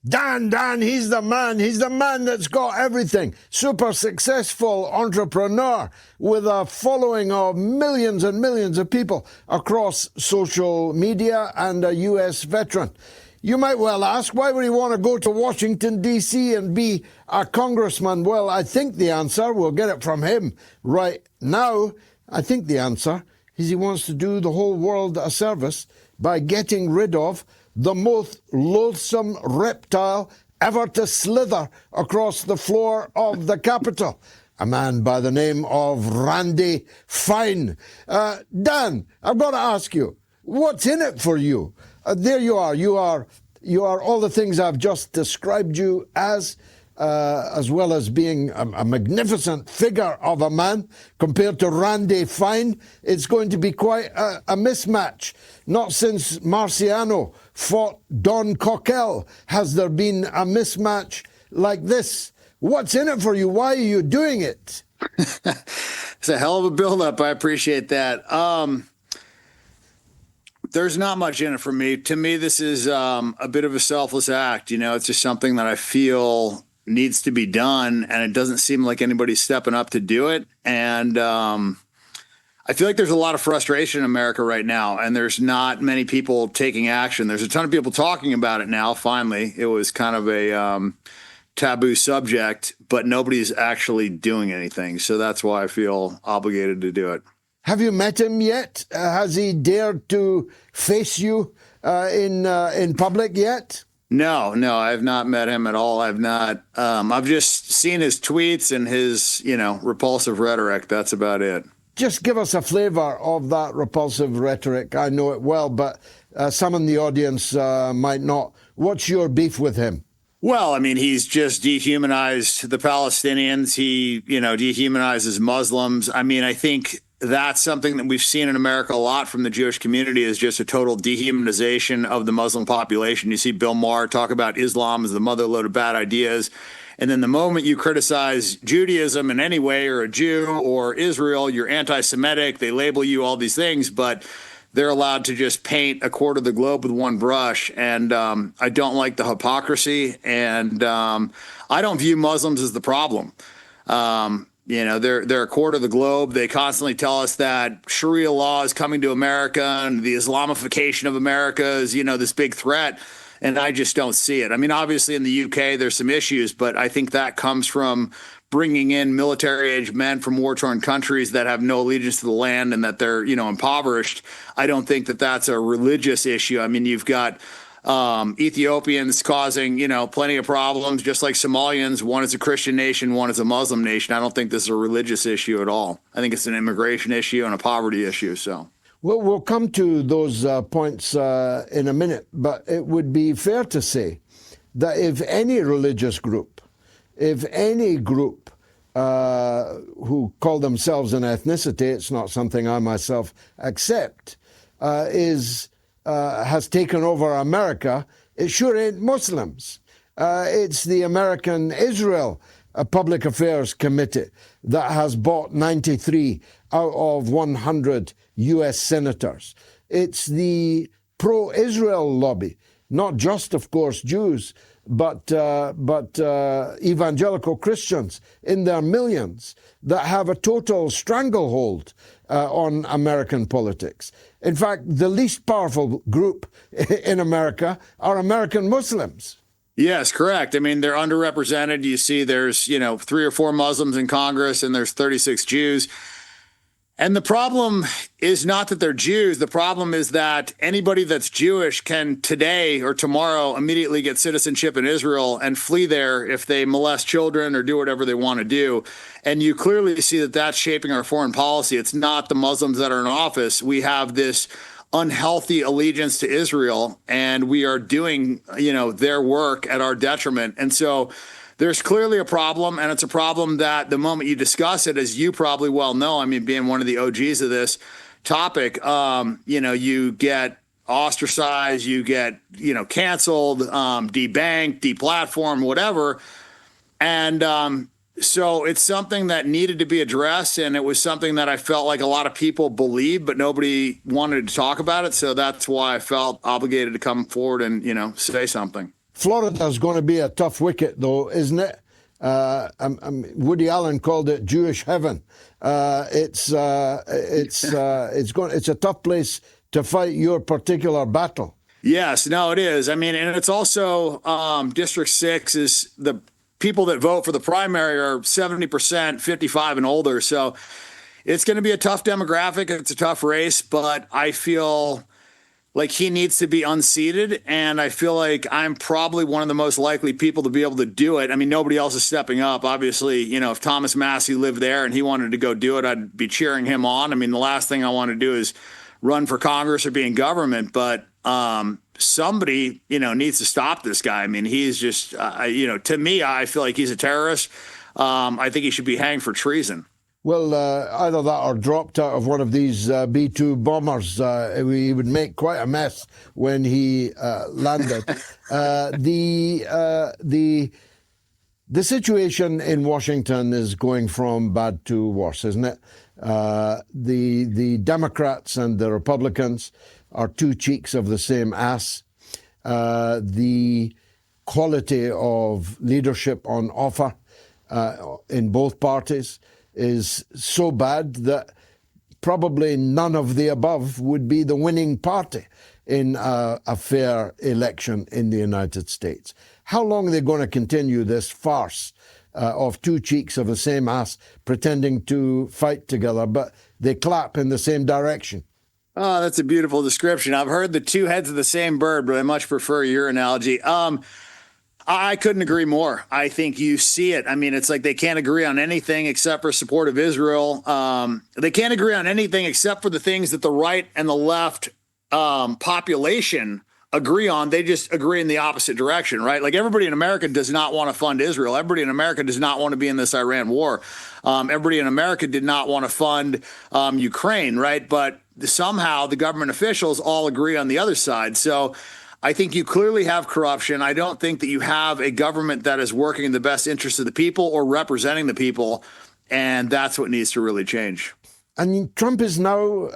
Dan, he's the man. He's the man that's got everything. Super successful entrepreneur with a following of millions and millions of people across social media and a US veteran. You might well ask, why would he want to go to Washington, D.C. and be a congressman? Well, I think the answer, we'll get it from him right now, I think the answer is he wants to do the whole world a service by getting rid of the most loathsome reptile ever to slither across the floor of the Capitol, a man by the name of Randy Fine. Dan, I've got to ask you, what's in it for you? There you are. You are all the things I've just described you as well as being a magnificent figure of a man compared to Randy Fine. It's going to be quite a mismatch. Not since Marciano fought Don Cockell has there been a mismatch like this. What's in it for you? Why are you doing it? It's a hell of a buildup. I appreciate that. There's not much in it for me. To me, this is a bit of a selfless act. You know, it's just something that I feel needs to be done, and it doesn't seem like anybody's stepping up to do it. And I feel like there's a lot of frustration in America right now, and there's not many people taking action. There's a ton of people talking about it now, finally. It was kind of a taboo subject, but nobody's actually doing anything. So that's why I feel obligated to do it. Have you met him yet? Has he dared to face you in public yet? No, I have not met him at all. I've not. I've just seen his tweets and his, repulsive rhetoric. That's about it. Just give us a flavor of that repulsive rhetoric. I know it well, but some in the audience might not. What's your beef with him? Well, I mean, he's just dehumanized the Palestinians. He, dehumanizes Muslims. I mean, I think that's something that we've seen in America a lot from the Jewish community, is just a total dehumanization of the Muslim population. You see Bill Maher talk about Islam as the motherlode of bad ideas. And then the moment you criticize Judaism in any way, or a Jew or Israel, you're anti-Semitic. They label you all these things, but they're allowed to just paint a quarter of the globe with one brush. And I don't like the hypocrisy. And I don't view Muslims as the problem. They're a quarter of the globe. They constantly tell us that Sharia law is coming to America and the Islamification of America is, this big threat. And I just don't see it. I mean, obviously in the UK, there's some issues, but I think that comes from bringing in military-age men from war-torn countries that have no allegiance to the land and that they're, impoverished. I don't think that that's a religious issue. I mean, you've got Ethiopians causing, plenty of problems, just like Somalians. One is a Christian nation, one is a Muslim nation. I don't think this is a religious issue at all. I think it's an immigration issue and a poverty issue. So, well, we'll come to those points in a minute, but it would be fair to say that if any religious group, if any group who call themselves an ethnicity, it's not something I myself accept, has taken over America, it sure ain't Muslims. It's the American Israel Public Affairs Committee that has bought 93 out of 100 U.S. senators. It's the pro-Israel lobby, not just, of course, Jews, but evangelical Christians in their millions that have a total stranglehold on American politics. In fact, the least powerful group in America are American Muslims. Yes, correct. I mean, they're underrepresented. You see there's, 3 or 4 Muslims in Congress and there's 36 Jews. And the problem is not that they're Jews. The problem is that anybody that's Jewish can today or tomorrow immediately get citizenship in Israel and flee there if they molest children or do whatever they want to do. And you clearly see that that's shaping our foreign policy. It's not the Muslims that are in office. We have this unhealthy allegiance to Israel, and we are doing, their work at our detriment. And so there's clearly a problem, and it's a problem that the moment you discuss it, as you probably well know, I mean, being one of the OGs of this topic, you get ostracized, you get, canceled, debanked, deplatformed, whatever. And so it's something that needed to be addressed, and it was something that I felt like a lot of people believed, but nobody wanted to talk about it. So that's why I felt obligated to come forward and, say something. Florida's going to be a tough wicket, though, isn't it? Woody Allen called it Jewish heaven. It's a tough place to fight your particular battle. Yes, no, it is. I mean, and it's also District 6 is the people that vote for the primary are 70% 55 and older. So it's going to be a tough demographic. It's a tough race, but I feel like he needs to be unseated. And I feel like I'm probably one of the most likely people to be able to do it. I mean, nobody else is stepping up. Obviously, you know, if Thomas Massey lived there and he wanted to go do it, I'd be cheering him on. I mean, the last thing I want to do is run for Congress or be in government, but somebody, you know, needs to stop this guy. I mean, he's just, you know, to me, I feel like he's a terrorist. I think he should be hanged for treason. Well, either that or dropped out of one of these B-2 bombers. He would make quite a mess when he landed. The situation in Washington is going from bad to worse, isn't it? The Democrats and the Republicans are two cheeks of the same ass. The quality of leadership on offer in both parties is so bad that probably none of the above would be the winning party in a fair election in the United States. How long are they going to continue this farce of two cheeks of the same ass pretending to fight together, but they clap in the same direction? Oh, that's a beautiful description. I've heard the two heads of the same bird, but I much prefer your analogy. I couldn't agree more. I think you see it. I mean, it's like they can't agree on anything except for support of Israel. They can't agree on anything except for the things that the right and the left population agree on. They just agree in the opposite direction, right? Like everybody in America does not want to fund Israel. Everybody in America does not want to be in this Iran war. Everybody in America did not want to fund Ukraine, right? But somehow the government officials all agree on the other side. So I think you clearly have corruption. I don't think that you have a government that is working in the best interest of the people or representing the people. And that's what needs to really change. And Trump is now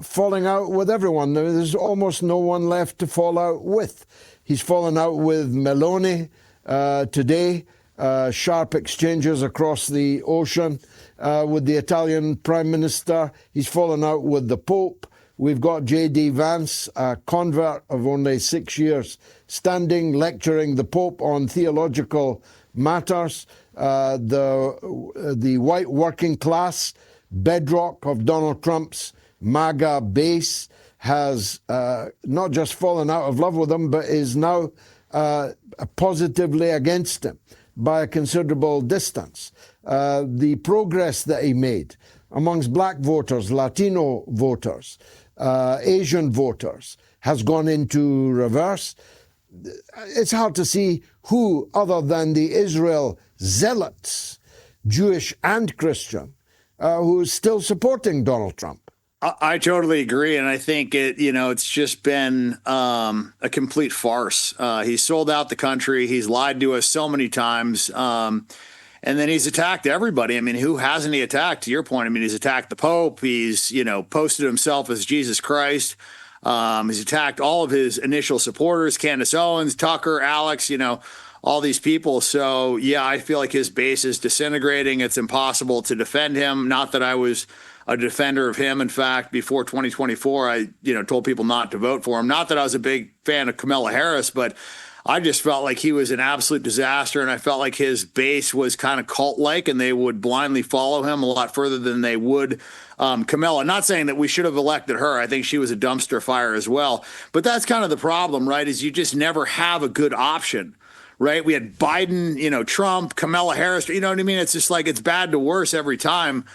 falling out with everyone. There's almost no one left to fall out with. He's fallen out with Meloni today, sharp exchanges across the ocean with the Italian Prime Minister. He's fallen out with the Pope. We've got J.D. Vance, a convert of only 6 years, standing, lecturing the Pope on theological matters. The white working class, bedrock of Donald Trump's MAGA base, has not just fallen out of love with him, but is now positively against him by a considerable distance. The progress that he made amongst black voters, Latino voters, Asian voters has gone into reverse. It's hard to see who, other than the Israel zealots, Jewish and Christian, who is still supporting Donald Trump. I totally agree. And I think it's just been a complete farce. He's sold out the country. He's lied to us so many times. And then he's attacked everybody. I mean, who hasn't he attacked? To your point, I mean, he's attacked the Pope. He's, posted himself as Jesus Christ. He's attacked all of his initial supporters, Candace Owens, Tucker, Alex, all these people. So, yeah, I feel like his base is disintegrating. It's impossible to defend him. Not that I was a defender of him. In fact, before 2024, I, told people not to vote for him. Not that I was a big fan of Kamala Harris, but I just felt like he was an absolute disaster, and I felt like his base was kind of cult-like, and they would blindly follow him a lot further than they would Kamala. Not saying that we should have elected her. I think she was a dumpster fire as well. But that's kind of the problem, right, is you just never have a good option, right? We had Biden, Trump, Kamala Harris, you know what I mean? It's just like it's bad to worse every time.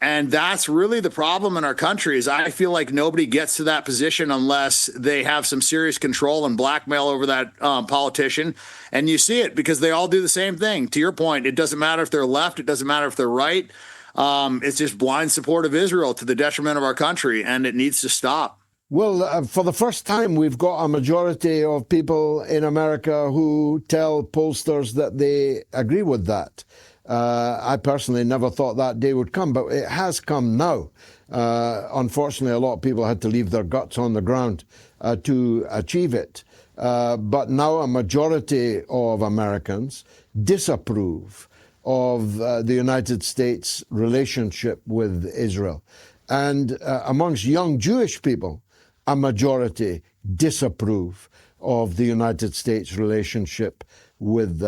And that's really the problem in our country is I feel like nobody gets to that position unless they have some serious control and blackmail over that politician. And you see it because they all do the same thing. To your point, it doesn't matter if they're left. It doesn't matter if they're right. It's just blind support of Israel to the detriment of our country, and it needs to stop. Well, for the first time, we've got a majority of people in America who tell pollsters that they agree with that. I personally never thought that day would come, but it has come now. Unfortunately, a lot of people had to leave their guts on the ground to achieve it. but now a majority of Americans disapprove of the United States' relationship with Israel. And amongst young Jewish people, a majority disapprove of the United States' relationship with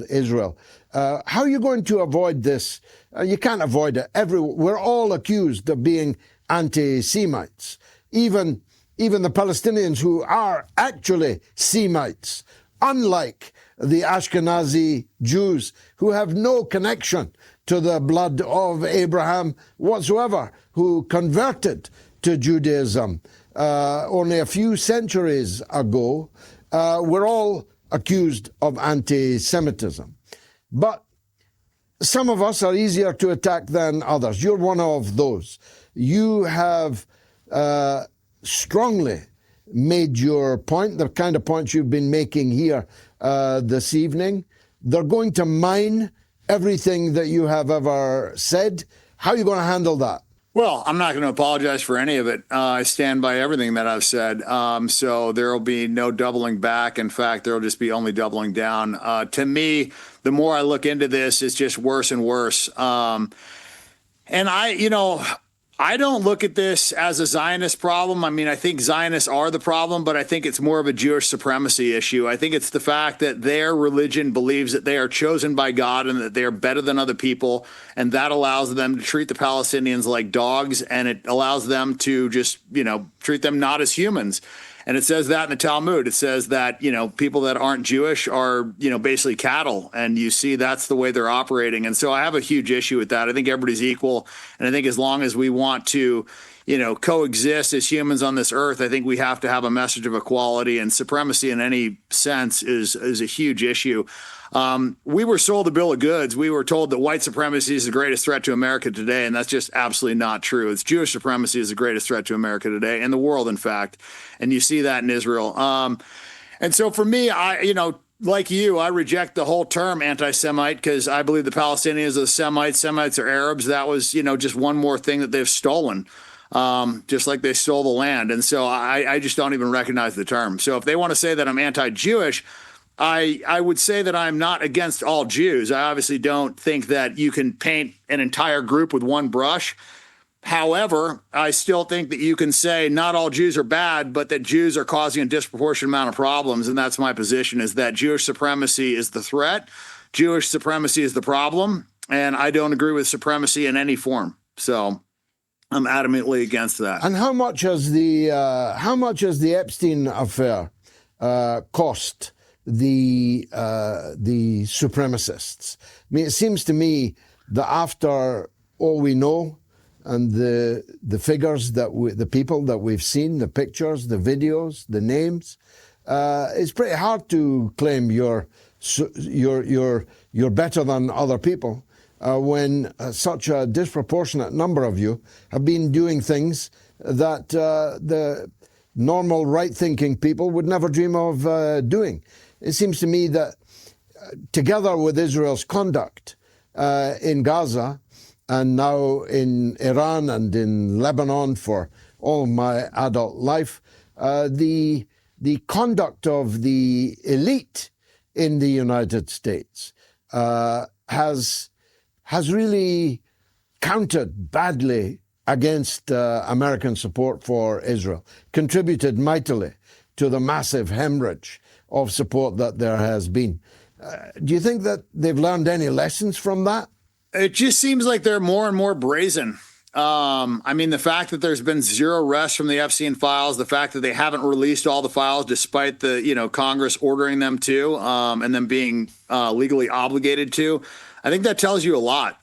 Israel. How are you going to avoid this? You can't avoid it. We're all accused of being anti-Semites. Even the Palestinians who are actually Semites, unlike the Ashkenazi Jews who have no connection to the blood of Abraham whatsoever, who converted to Judaism only a few centuries ago. We're all accused of anti-Semitism. But some of us are easier to attack than others. You're one of those. You have strongly made your point, the kind of points you've been making here this evening. They're going to mine everything that you have ever said. How are you going to handle that? Well, I'm not going to apologize for any of it. I stand by everything that I've said. So there will be no doubling back. In fact, there will just be only doubling down. To me, the more I look into this, it's just worse and worse. And I don't look at this as a Zionist problem. I mean, I think Zionists are the problem, but I think it's more of a Jewish supremacy issue. I think it's the fact that their religion believes that they are chosen by God and that they are better than other people, and that allows them to treat the Palestinians like dogs, and it allows them to just, treat them not as humans. And it says that in the Talmud. It says that, people that aren't Jewish are, basically cattle. And you see that's the way they're operating. And so I have a huge issue with that. I think everybody's equal. And I think as long as we want to, coexist as humans on this earth, I think we have to have a message of equality, and supremacy in any sense is a huge issue. We were sold a bill of goods. We were told that white supremacy is the greatest threat to America today, and that's just absolutely not true. It's Jewish supremacy is the greatest threat to America today, and the world, in fact. And you see that in Israel. And so for me, like you, I reject the whole term anti-Semite because I believe the Palestinians are Semites. Semites are Arabs. That was, just one more thing that they've stolen. Just like they stole the land. And so I just don't even recognize the term. So if they want to say that I'm anti-Jewish, I would say that I'm not against all Jews. I obviously don't think that you can paint an entire group with one brush. However, I still think that you can say not all Jews are bad, but that Jews are causing a disproportionate amount of problems. And that's my position, is that Jewish supremacy is the threat. Jewish supremacy is the problem. And I don't agree with supremacy in any form. So I'm adamantly against that. And how much has the Epstein affair cost the supremacists? I mean, it seems to me that after all we know and the figures the people that we've seen, the pictures, the videos, the names, it's pretty hard to claim you're better than other people. When such a disproportionate number of you have been doing things that the normal right-thinking people would never dream of doing. It seems to me that together with Israel's conduct in Gaza and now in Iran and in Lebanon for all of my adult life, the conduct of the elite in the United States has really counted badly against American support for Israel, contributed mightily to the massive hemorrhage of support that there has been. Do you think that they've learned any lessons from that? It just seems like they're more and more brazen. I mean, the fact that there's been zero arrests from the Epstein files, the fact that they haven't released all the files despite the, Congress ordering them to, and them being legally obligated to, I think that tells you a lot.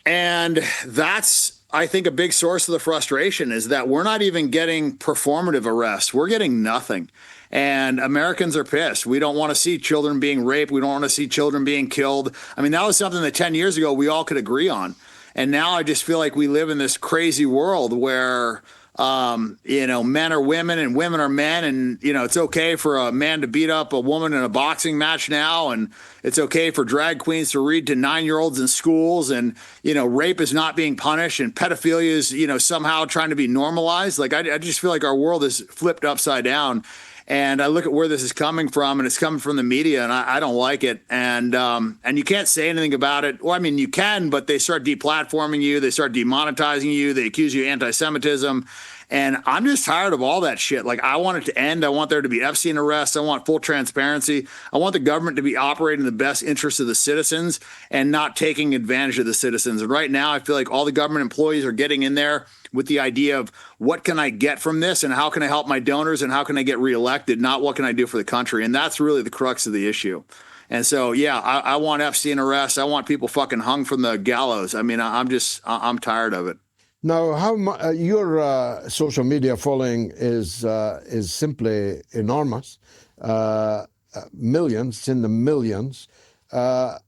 And that's, I think, a big source of the frustration is that we're not even getting performative arrests. We're getting nothing. And Americans are pissed. We don't want to see children being raped. We don't want to see children being killed. I mean, that was something that 10 years ago we all could agree on. And now I just feel like we live in this crazy world where Men are women and women are men. And, it's okay for a man to beat up a woman in a boxing match now. And it's okay for drag queens to read to 9-year-olds in schools. And, rape is not being punished and pedophilia is, somehow trying to be normalized. Like, I just feel like our world is flipped upside down. And I look at where this is coming from, and it's coming from the media, and I don't like it. And you can't say anything about it. Well, I mean, you can, but they start deplatforming you. They start demonetizing you. They accuse you of anti-Semitism. And I'm just tired of all that shit. Like, I want it to end. I want there to be Epstein arrests. I want full transparency. I want the government to be operating in the best interest of the citizens and not taking advantage of the citizens. And right now, I feel like all the government employees are getting in there with the idea of what can I get from this and how can I help my donors and how can I get reelected, not what can I do for the country. And that's really the crux of the issue. And so, yeah, I want Epstein arrests. I want people fucking hung from the gallows. I mean, I'm tired of it. Now, your social media following is simply enormous. Millions, it's in the millions. Are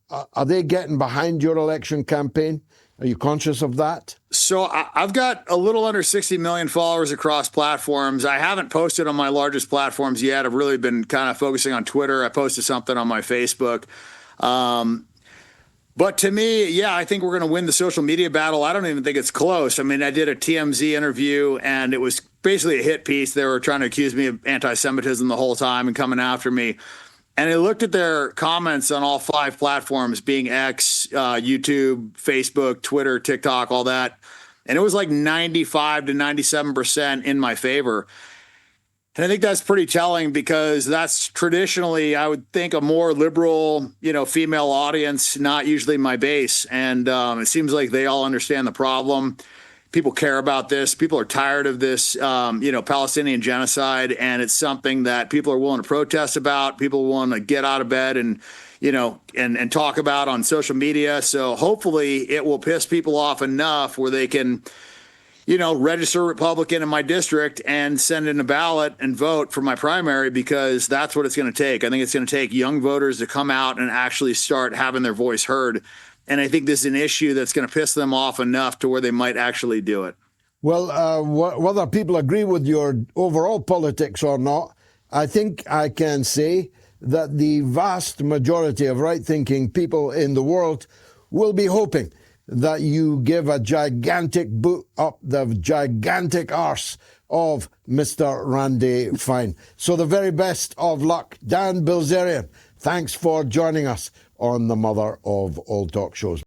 they getting behind your election campaign? Are you conscious of that? So I've got a little under 60 million followers across platforms. I haven't posted on my largest platforms yet. I've really been kind of focusing on Twitter. I posted something on my Facebook. But to me, yeah, I think we're going to win the social media battle. I don't even think it's close. I mean, I did a TMZ interview, and it was basically a hit piece. They were trying to accuse me of anti-Semitism the whole time and coming after me. And I looked at their comments on all 5 platforms, being X, YouTube, Facebook, Twitter, TikTok, all that. And it was like 95 to 97% in my favor. And I think that's pretty telling because that's traditionally, I would think, a more liberal, female audience, not usually my base. And it seems like they all understand the problem. People care about this. People are tired of this, Palestinian genocide. And it's something that people are willing to protest about. People want to get out of bed and talk about on social media. So hopefully it will piss people off enough where they can, register Republican in my district and send in a ballot and vote for my primary, because that's what it's going to take. I think it's going to take young voters to come out and actually start having their voice heard. And I think this is an issue that's going to piss them off enough to where they might actually do it. Well, whether people agree with your overall politics or not, I think I can say that the vast majority of right-thinking people in the world will be hoping that you give a gigantic boot up the gigantic arse of Mr. Randy Fine. So the very best of luck. Dan Bilzerian, thanks for joining us on the mother of all talk shows.